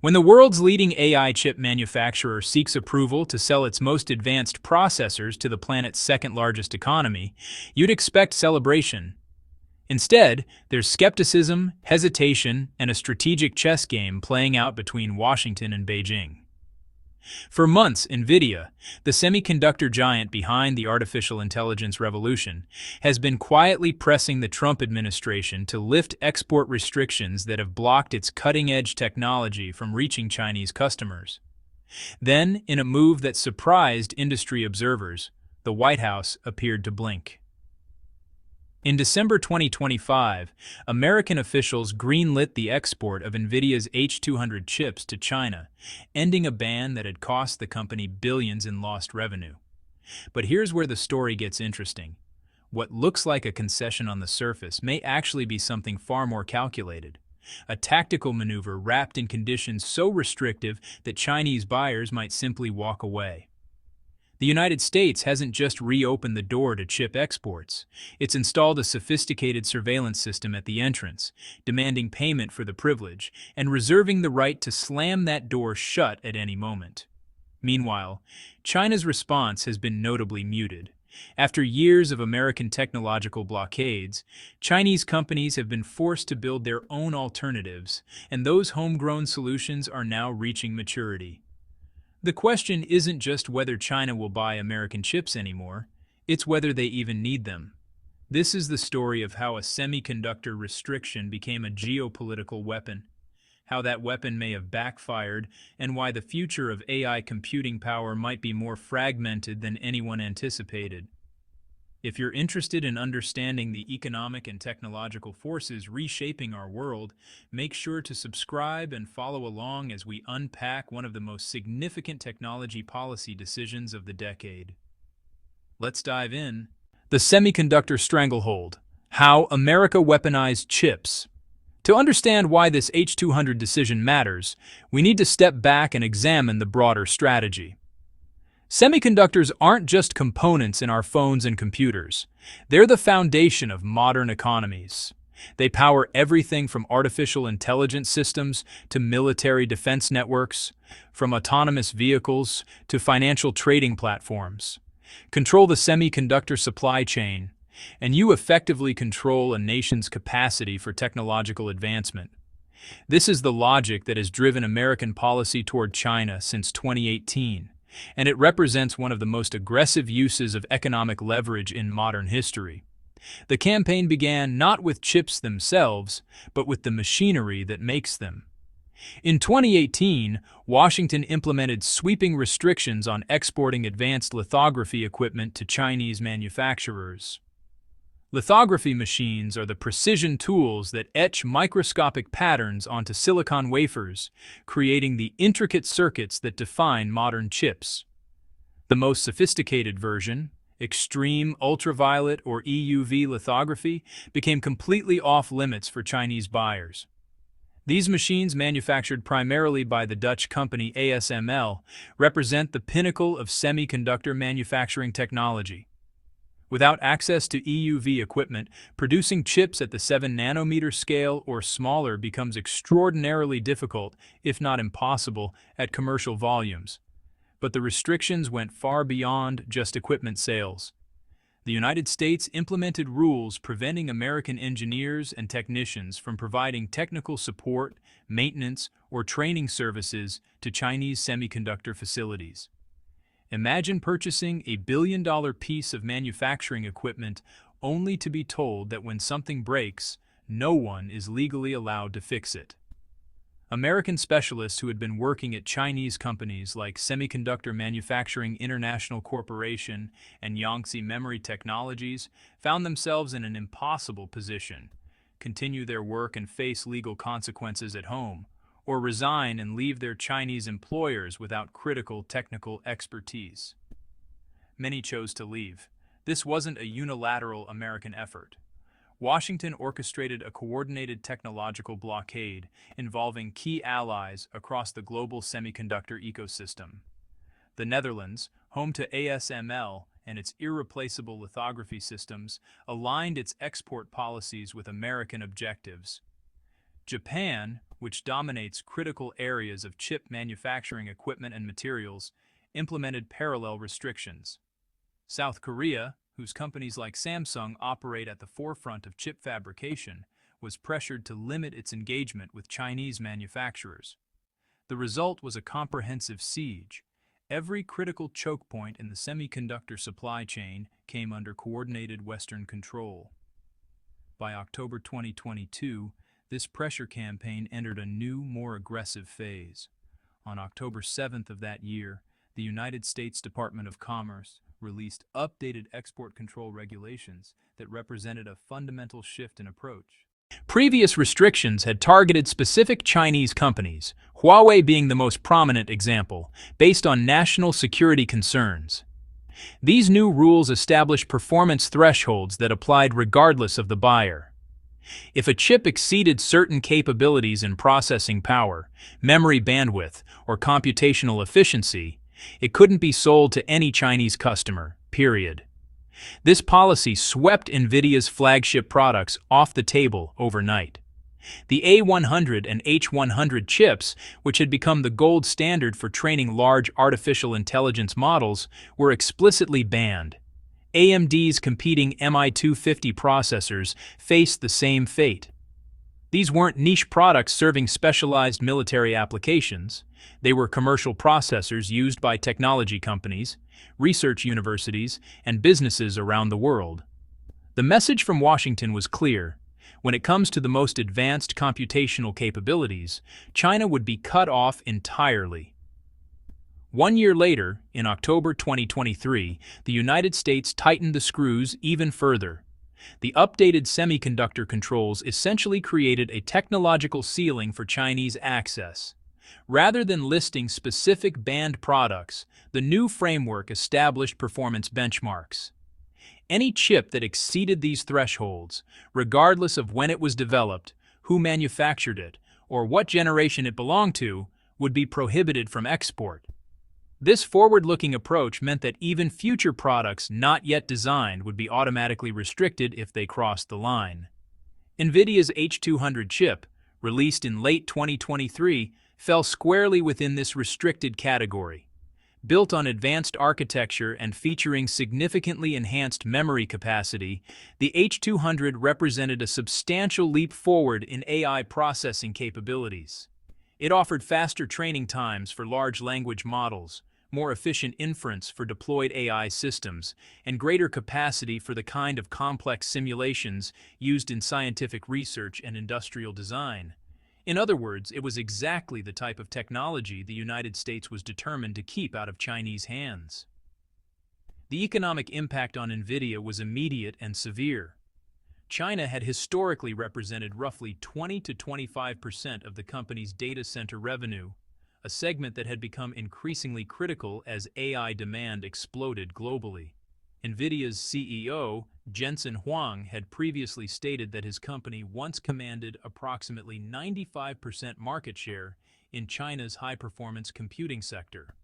When the world's leading AI chip manufacturer seeks approval to sell its most advanced processors to the planet's second largest economy, you'd expect celebration. Instead, there's skepticism, hesitation, and a strategic chess game playing out between Washington and Beijing. For months, NVIDIA, the semiconductor giant behind the artificial intelligence revolution, has been quietly pressing the Trump administration to lift export restrictions that have blocked its cutting-edge technology from reaching Chinese customers. Then, in a move that surprised industry observers, the White House appeared to blink. In December 2025, American officials greenlit the export of NVIDIA's H200 chips to China, ending a ban that had cost the company billions in lost revenue. But here's where the story gets interesting. What looks like a concession on the surface may actually be something far more calculated. A tactical maneuver wrapped in conditions so restrictive that Chinese buyers might simply walk away. The United States hasn't just reopened the door to chip exports. It's installed a sophisticated surveillance system at the entrance, demanding payment for the privilege and reserving the right to slam that door shut at any moment. Meanwhile, China's response has been notably muted. After years of American technological blockades, Chinese companies have been forced to build their own alternatives, and those homegrown solutions are now reaching maturity. The question isn't just whether China will buy American chips anymore, it's whether they even need them. This is the story of how a semiconductor restriction became a geopolitical weapon, how that weapon may have backfired, and why the future of AI computing power might be more fragmented than anyone anticipated. If you're interested in understanding the economic and technological forces reshaping our world, make sure to subscribe and follow along as we unpack one of the most significant technology policy decisions of the decade. Let's dive in. The Semiconductor Stranglehold: How America Weaponized Chips. To understand why this H200 decision matters, we need to step back and examine the broader strategy. Semiconductors aren't just components in our phones and computers. They're the foundation of modern economies. They power everything from artificial intelligence systems to military defense networks, from autonomous vehicles to financial trading platforms. Control the semiconductor supply chain, and you effectively control a nation's capacity for technological advancement. This is the logic that has driven American policy toward China since 2018. And it represents one of the most aggressive uses of economic leverage in modern history. The campaign began not with chips themselves, but with the machinery that makes them. In 2018, Washington implemented sweeping restrictions on exporting advanced lithography equipment to Chinese manufacturers. Lithography machines are the precision tools that etch microscopic patterns onto silicon wafers, creating the intricate circuits that define modern chips. The most sophisticated version, extreme ultraviolet or EUV lithography, became completely off-limits for Chinese buyers. These machines, manufactured primarily by the Dutch company ASML, represent the pinnacle of semiconductor manufacturing technology. Without access to EUV equipment, producing chips at the 7-nanometer scale or smaller becomes extraordinarily difficult, if not impossible, at commercial volumes. But the restrictions went far beyond just equipment sales. The United States implemented rules preventing American engineers and technicians from providing technical support, maintenance, or training services to Chinese semiconductor facilities. Imagine purchasing a billion-dollar piece of manufacturing equipment only to be told that when something breaks, no one is legally allowed to fix it. American specialists who had been working at Chinese companies like Semiconductor Manufacturing International Corporation and Yangtze Memory Technologies found themselves in an impossible position: continue their work and face legal consequences at home, or resign and leave their Chinese employers without critical technical expertise. Many chose to leave. This wasn't a unilateral American effort. Washington orchestrated a coordinated technological blockade involving key allies across the global semiconductor ecosystem. The Netherlands, home to ASML and its irreplaceable lithography systems, aligned its export policies with American objectives. Japan, which dominates critical areas of chip manufacturing equipment and materials, implemented parallel restrictions. South Korea, whose companies like Samsung operate at the forefront of chip fabrication, was pressured to limit its engagement with Chinese manufacturers. The result was a comprehensive siege. Every critical choke point in the semiconductor supply chain came under coordinated Western control. By October 2022, this pressure campaign entered a new, more aggressive phase. On October 7th of that year, the United States Department of Commerce released updated export control regulations that represented a fundamental shift in approach. Previous restrictions had targeted specific Chinese companies, Huawei being the most prominent example, based on national security concerns. These new rules established performance thresholds that applied regardless of the buyer. If a chip exceeded certain capabilities in processing power, memory bandwidth, or computational efficiency, it couldn't be sold to any Chinese customer, period. This policy swept NVIDIA's flagship products off the table overnight. The A100 and H100 chips, which had become the gold standard for training large artificial intelligence models, were explicitly banned. AMD's competing MI250 processors faced the same fate. These weren't niche products serving specialized military applications. They were commercial processors used by technology companies, research universities, and businesses around the world. The message from Washington was clear. When it comes to the most advanced computational capabilities, China would be cut off entirely. 1 year later, in October 2023, the United States tightened the screws even further. The updated semiconductor controls essentially created a technological ceiling for Chinese access. Rather than listing specific banned products, the new framework established performance benchmarks. Any chip that exceeded these thresholds, regardless of when it was developed, who manufactured it, or what generation it belonged to, would be prohibited from export. This forward-looking approach meant that even future products not yet designed would be automatically restricted if they crossed the line. NVIDIA's H200 chip, released in late 2023, fell squarely within this restricted category. Built on advanced architecture and featuring significantly enhanced memory capacity, the H200 represented a substantial leap forward in AI processing capabilities. It offered faster training times for large language models, more efficient inference for deployed AI systems, and greater capacity for the kind of complex simulations used in scientific research and industrial design. In other words, it was exactly the type of technology the United States was determined to keep out of Chinese hands. The economic impact on NVIDIA was immediate and severe. China had historically represented roughly 20 to 25% of the company's data center revenue, a segment that had become increasingly critical as AI demand exploded globally. NVIDIA's CEO, Jensen Huang, had previously stated that his company once commanded approximately 95% market share in China's high-performance computing sector.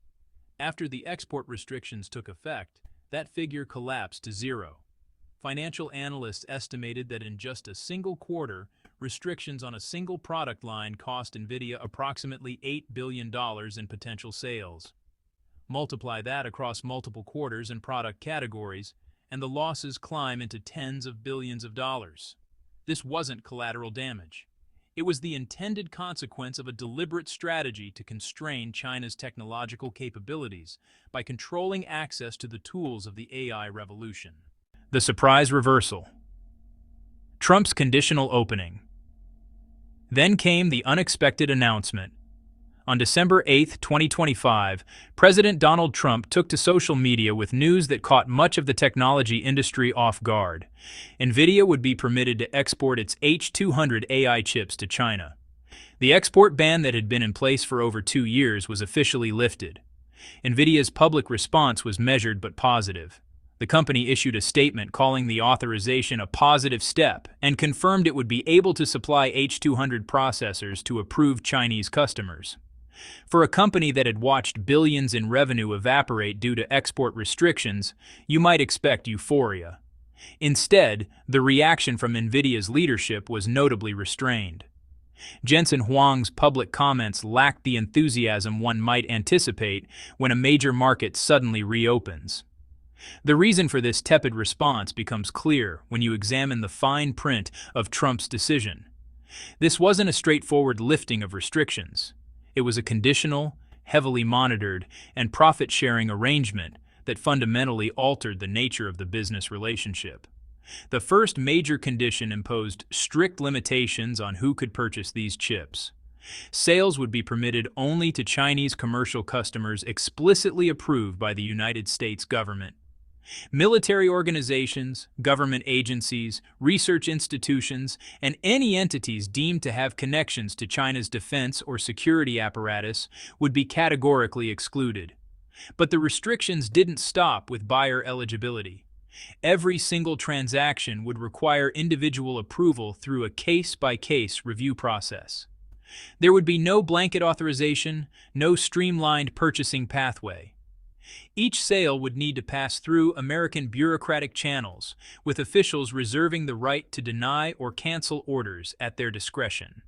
After the export restrictions took effect, that figure collapsed to zero. Financial analysts estimated that in just a single quarter, restrictions on a single product line cost NVIDIA approximately $8 billion in potential sales. Multiply that across multiple quarters and product categories, and the losses climb into tens of billions of dollars. This wasn't collateral damage. It was the intended consequence of a deliberate strategy to constrain China's technological capabilities by controlling access to the tools of the AI revolution. The surprise reversal. Trump's conditional opening. Then came the unexpected announcement. On December 8, 2025, President Donald Trump took to social media with news that caught much of the technology industry off guard. NVIDIA would be permitted to export its H200 AI chips to China. The export ban that had been in place for over 2 years was officially lifted. NVIDIA's public response was measured but positive. The company issued a statement calling the authorization a positive step and confirmed it would be able to supply H200 processors to approved Chinese customers. For a company that had watched billions in revenue evaporate due to export restrictions, you might expect euphoria. Instead, the reaction from NVIDIA's leadership was notably restrained. Jensen Huang's public comments lacked the enthusiasm one might anticipate when a major market suddenly reopens. The reason for this tepid response becomes clear when you examine the fine print of Trump's decision. This wasn't a straightforward lifting of restrictions. It was a conditional, heavily monitored, and profit-sharing arrangement that fundamentally altered the nature of the business relationship. The first major condition imposed strict limitations on who could purchase these chips. Sales would be permitted only to Chinese commercial customers explicitly approved by the United States government. Military organizations, government agencies, research institutions, and any entities deemed to have connections to China's defense or security apparatus would be categorically excluded. But the restrictions didn't stop with buyer eligibility. Every single transaction would require individual approval through a case-by-case review process. There would be no blanket authorization, no streamlined purchasing pathway. Each sale would need to pass through American bureaucratic channels, with officials reserving the right to deny or cancel orders at their discretion.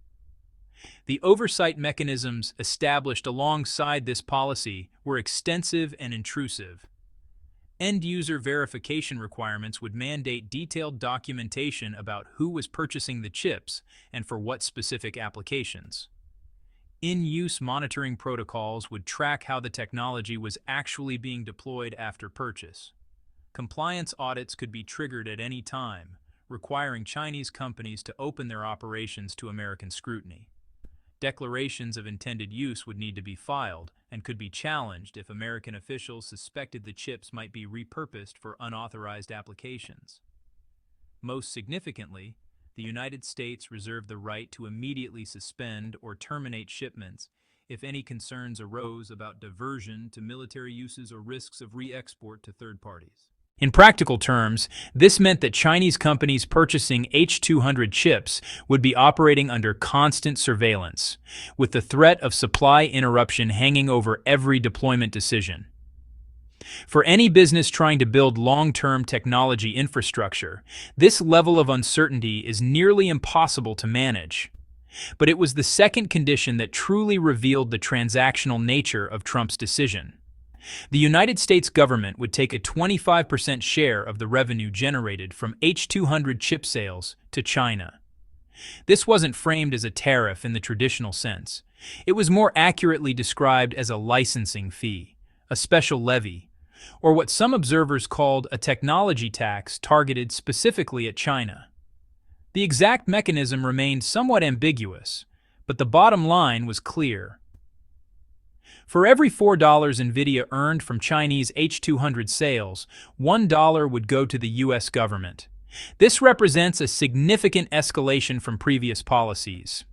The oversight mechanisms established alongside this policy were extensive and intrusive. End-user verification requirements would mandate detailed documentation about who was purchasing the chips and for what specific applications. In-use monitoring protocols would track how the technology was actually being deployed after purchase. Compliance audits could be triggered at any time, requiring Chinese companies to open their operations to American scrutiny. Declarations of intended use would need to be filed and could be challenged if American officials suspected the chips might be repurposed for unauthorized applications. Most significantly, the United States reserved the right to immediately suspend or terminate shipments if any concerns arose about diversion to military uses or risks of re-export to third parties. In practical terms, this meant that Chinese companies purchasing H200 chips would be operating under constant surveillance, with the threat of supply interruption hanging over every deployment decision. For any business trying to build long-term technology infrastructure, this level of uncertainty is nearly impossible to manage. But it was the second condition that truly revealed the transactional nature of Trump's decision. The United States government would take a 25% share of the revenue generated from H200 chip sales to China. This wasn't framed as a tariff in the traditional sense. It was more accurately described as a licensing fee, a special levy, or what some observers called a technology tax targeted specifically at China. The exact mechanism remained somewhat ambiguous, but the bottom line was clear. For every $4 NVIDIA earned from Chinese H200 sales, $1 would go to the U.S. government. This represents a significant escalation from previous policies.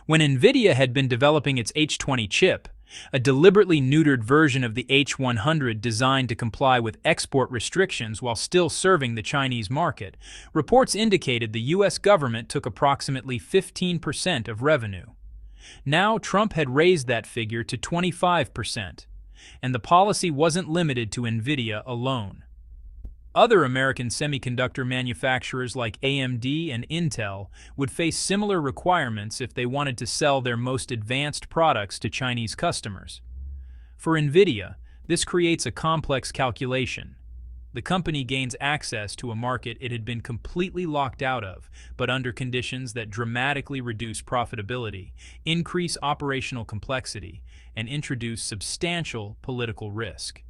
When NVIDIA had been developing its H20 chip, a deliberately neutered version of the H100 designed to comply with export restrictions while still serving the Chinese market, reports indicated the U.S. government took approximately 15% of revenue. Now, Trump had raised that figure to 25%, and the policy wasn't limited to NVIDIA alone. Other American semiconductor manufacturers like AMD and Intel would face similar requirements if they wanted to sell their most advanced products to Chinese customers. For NVIDIA, this creates a complex calculation. The company gains access to a market it had been completely locked out of, but under conditions that dramatically reduce profitability, increase operational complexity, and introduce substantial political risk.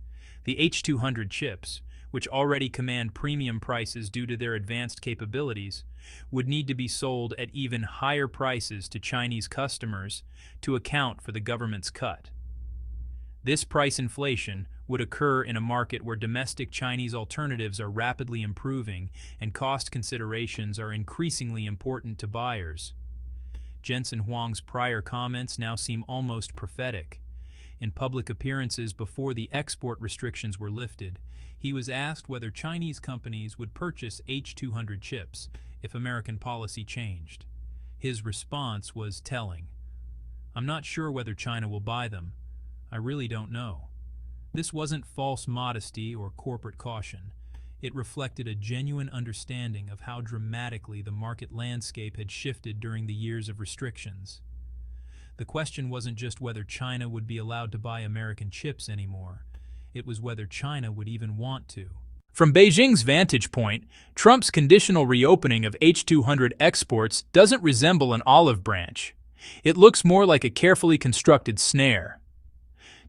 The H200 chips, which already command premium prices due to their advanced capabilities, would need to be sold at even higher prices to Chinese customers to account for the government's cut. This price inflation would occur in a market where domestic Chinese alternatives are rapidly improving and cost considerations are increasingly important to buyers. Jensen Huang's prior comments now seem almost prophetic. In public appearances before the export restrictions were lifted, he was asked whether Chinese companies would purchase H200 chips if American policy changed. His response was telling. "I'm not sure whether China will buy them. I really don't know." This wasn't false modesty or corporate caution. It reflected a genuine understanding of how dramatically the market landscape had shifted during the years of restrictions. The question wasn't just whether China would be allowed to buy American chips anymore. It was whether China would even want to. From Beijing's vantage point, Trump's conditional reopening of H200 exports doesn't resemble an olive branch. It looks more like a carefully constructed snare.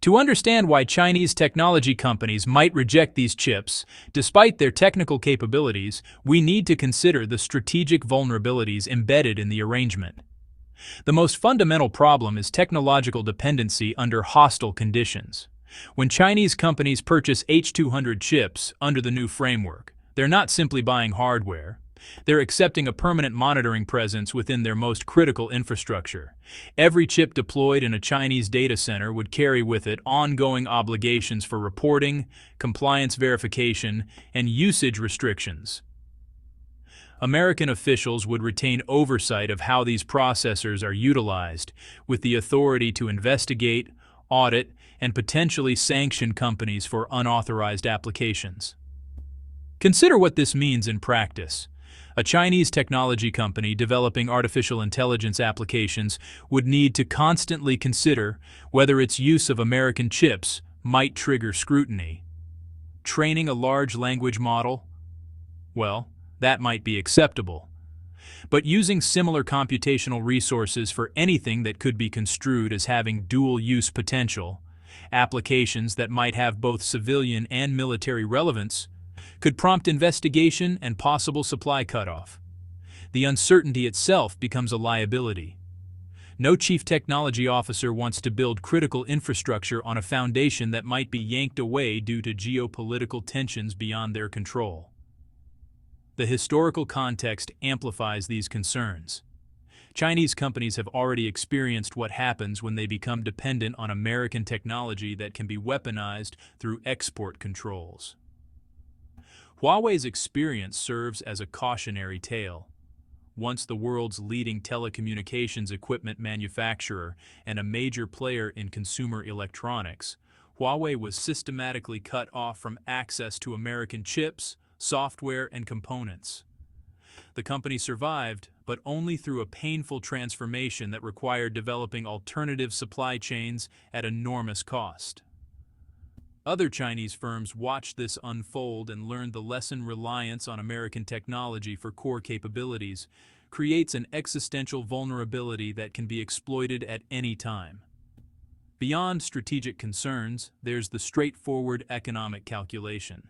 To understand why Chinese technology companies might reject these chips, despite their technical capabilities, we need to consider the strategic vulnerabilities embedded in the arrangement. The most fundamental problem is technological dependency under hostile conditions. When Chinese companies purchase H200 chips under the new framework, they're not simply buying hardware. They're accepting a permanent monitoring presence within their most critical infrastructure. Every chip deployed in a Chinese data center would carry with it ongoing obligations for reporting, compliance verification, and usage restrictions. American officials would retain oversight of how these processors are utilized, with the authority to investigate, audit, and potentially sanction companies for unauthorized applications. Consider what this means in practice. A Chinese technology company developing artificial intelligence applications would need to constantly consider whether its use of American chips might trigger scrutiny. Training a large language model? Well, that might be acceptable. But using similar computational resources for anything that could be construed as having dual-use potential, applications that might have both civilian and military relevance, could prompt investigation and possible supply cutoff. The uncertainty itself becomes a liability. No chief technology officer wants to build critical infrastructure on a foundation that might be yanked away due to geopolitical tensions beyond their control. The historical context amplifies these concerns. Chinese companies have already experienced what happens when they become dependent on American technology that can be weaponized through export controls. Huawei's experience serves as a cautionary tale. Once the world's leading telecommunications equipment manufacturer and a major player in consumer electronics, Huawei was systematically cut off from access to American chips, software, and components. The company survived, but only through a painful transformation that required developing alternative supply chains at enormous cost. Other Chinese firms watched this unfold and learned the lesson. Reliance on American technology for core capabilities creates an existential vulnerability that can be exploited at any time. Beyond strategic concerns, there's the straightforward economic calculation.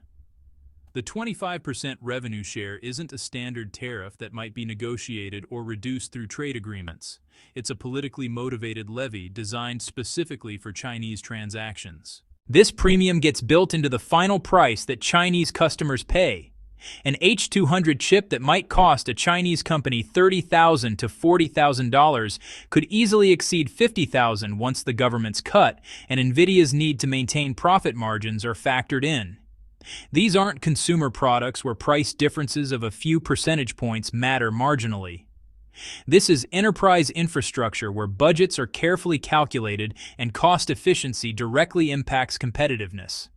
The 25% revenue share isn't a standard tariff that might be negotiated or reduced through trade agreements. It's a politically motivated levy designed specifically for Chinese transactions. This premium gets built into the final price that Chinese customers pay. An H200 chip that might cost a Chinese company $30,000 to $40,000 could easily exceed $50,000 once the government's cut and NVIDIA's need to maintain profit margins are factored in. These aren't consumer products where price differences of a few percentage points matter marginally. This is enterprise infrastructure where budgets are carefully calculated and cost efficiency directly impacts competitiveness.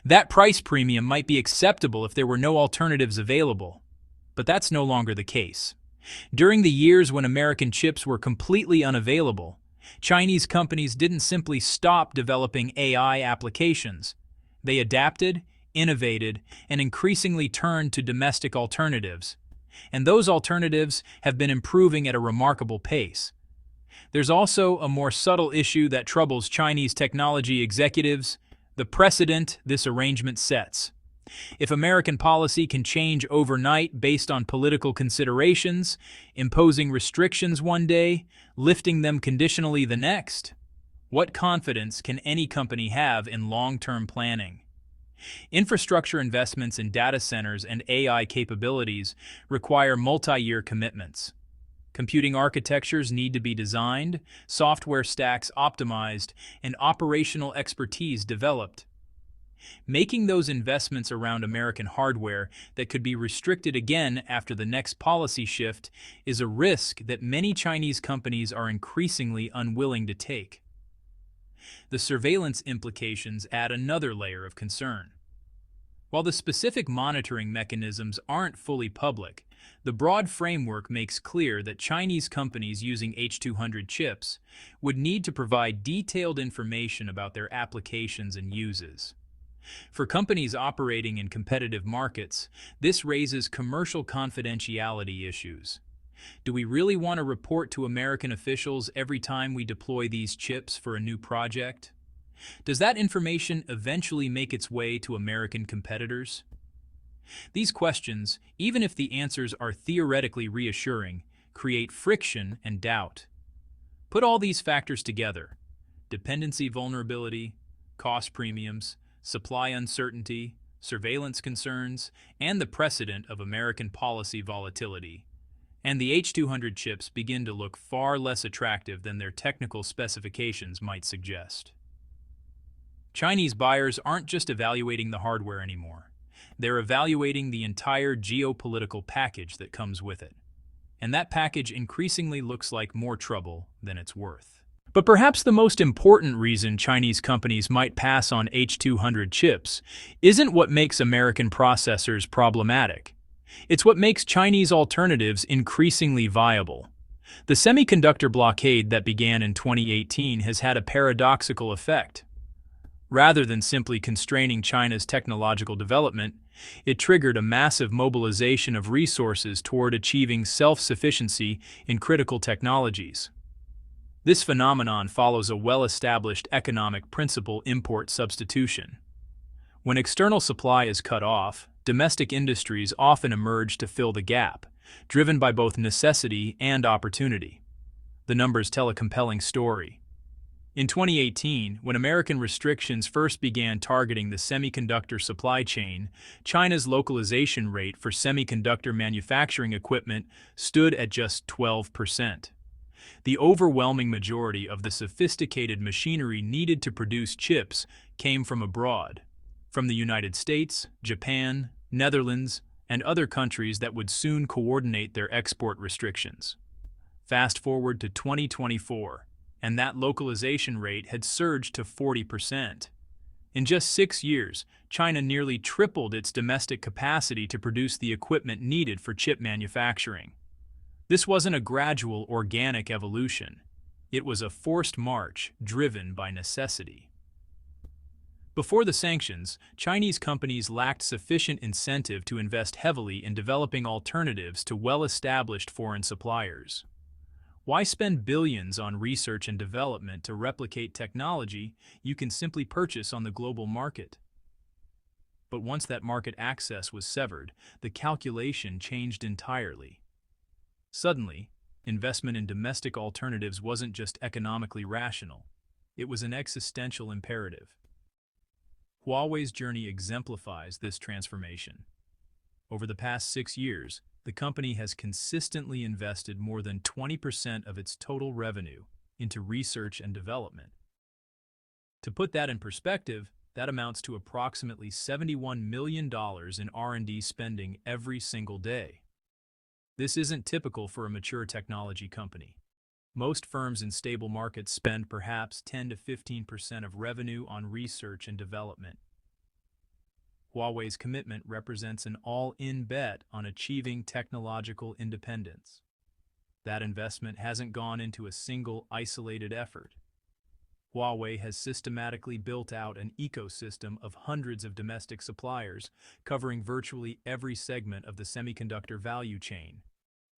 That price premium might be acceptable if there were no alternatives available, but that's no longer the case. During the years when American chips were completely unavailable, Chinese companies didn't simply stop developing AI applications. They adapted, innovated, and increasingly turned to domestic alternatives. And those alternatives have been improving at a remarkable pace. There's also a more subtle issue that troubles Chinese technology executives: the precedent this arrangement sets. If American policy can change overnight based on political considerations, imposing restrictions one day, lifting them conditionally the next, what confidence can any company have in long-term planning? Infrastructure investments in data centers and AI capabilities require multi-year commitments. Computing architectures need to be designed, software stacks optimized, and operational expertise developed. Making those investments around American hardware that could be restricted again after the next policy shift is a risk that many Chinese companies are increasingly unwilling to take. The surveillance implications add another layer of concern. While the specific monitoring mechanisms aren't fully public, the broad framework makes clear that Chinese companies using H200 chips would need to provide detailed information about their applications and uses. For companies operating in competitive markets, this raises commercial confidentiality issues. Do we really want to report to American officials every time we deploy these chips for a new project? Does that information eventually make its way to American competitors? These questions, even if the answers are theoretically reassuring, create friction and doubt. Put all these factors together: dependency vulnerability, cost premiums, supply uncertainty, surveillance concerns, and the precedent of American policy volatility, and the H200 chips begin to look far less attractive than their technical specifications might suggest. Chinese buyers aren't just evaluating the hardware anymore. They're evaluating the entire geopolitical package that comes with it. And that package increasingly looks like more trouble than it's worth. But perhaps the most important reason Chinese companies might pass on H200 chips isn't what makes American processors problematic. It's what makes Chinese alternatives increasingly viable. The semiconductor blockade that began in 2018 has had a paradoxical effect. Rather than simply constraining China's technological development, it triggered a massive mobilization of resources toward achieving self-sufficiency in critical technologies. This phenomenon follows a well-established economic principle: import substitution. When external supply is cut off, domestic industries often emerge to fill the gap, driven by both necessity and opportunity. The numbers tell a compelling story. In 2018, when American restrictions first began targeting the semiconductor supply chain, China's localization rate for semiconductor manufacturing equipment stood at just 12%. The overwhelming majority of the sophisticated machinery needed to produce chips came from abroad, from the United States, Japan, Netherlands, and other countries that would soon coordinate their export restrictions. Fast forward to 2024. And that localization rate had surged to 40%. In just 6 years, China nearly tripled its domestic capacity to produce the equipment needed for chip manufacturing. This wasn't a gradual, organic evolution. It was a forced march driven by necessity. Before the sanctions, Chinese companies lacked sufficient incentive to invest heavily in developing alternatives to well-established foreign suppliers. Why spend billions on research and development to replicate technology you can simply purchase on the global market? But once that market access was severed, the calculation changed entirely. Suddenly, investment in domestic alternatives wasn't just economically rational. It was an existential imperative. Huawei's journey exemplifies this transformation. Over the past 6 years, the company has consistently invested more than 20% of its total revenue into research and development. To put that in perspective, that amounts to approximately $71 million in R&D spending every single day. This isn't typical for a mature technology company. Most firms in stable markets spend perhaps 10 to 15% of revenue on research and development. Huawei's commitment represents an all-in bet on achieving technological independence. That investment hasn't gone into a single, isolated effort. Huawei has systematically built out an ecosystem of hundreds of domestic suppliers, covering virtually every segment of the semiconductor value chain.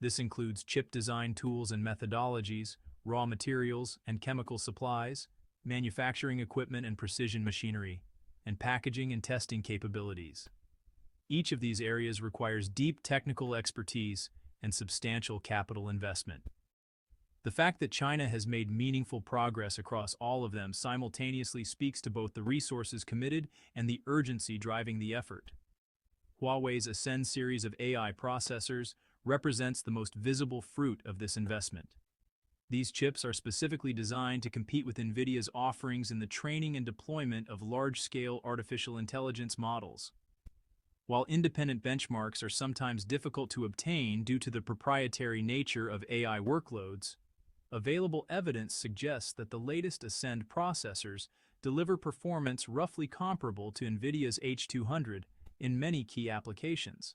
This includes chip design tools and methodologies, raw materials and chemical supplies, manufacturing equipment and precision machinery, and packaging and testing capabilities. Each of these areas requires deep technical expertise and substantial capital investment. The fact that China has made meaningful progress across all of them simultaneously speaks to both the resources committed and the urgency driving the effort. Huawei's Ascend series of AI processors represents the most visible fruit of this investment. These chips are specifically designed to compete with NVIDIA's offerings in the training and deployment of large-scale artificial intelligence models. While independent benchmarks are sometimes difficult to obtain due to the proprietary nature of AI workloads, available evidence suggests that the latest Ascend processors deliver performance roughly comparable to NVIDIA's H200 in many key applications.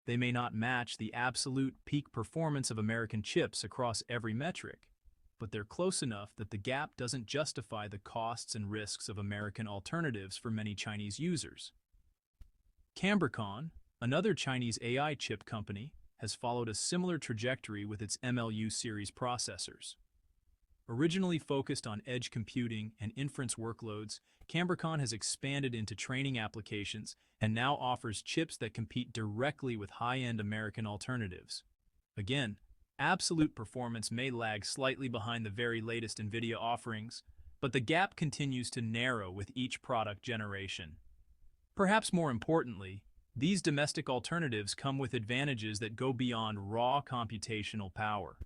They may not match the absolute peak performance of American chips across every metric, but they're close enough that the gap doesn't justify the costs and risks of American alternatives for many Chinese users. Cambricon, another Chinese AI chip company, has followed a similar trajectory with its MLU series processors. Originally focused on edge computing and inference workloads, Cambricon has expanded into training applications and now offers chips that compete directly with high-end American alternatives. Again, absolute performance may lag slightly behind the very latest NVIDIA offerings, but the gap continues to narrow with each product generation. Perhaps more importantly, these domestic alternatives come with advantages that go beyond raw computational power.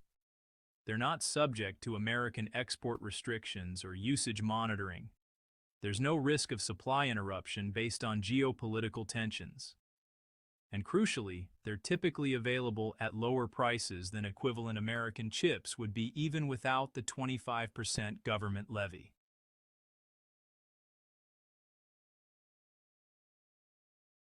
They're not subject to American export restrictions or usage monitoring. There's no risk of supply interruption based on geopolitical tensions. And crucially, they're typically available at lower prices than equivalent American chips would be even without the 25% government levy.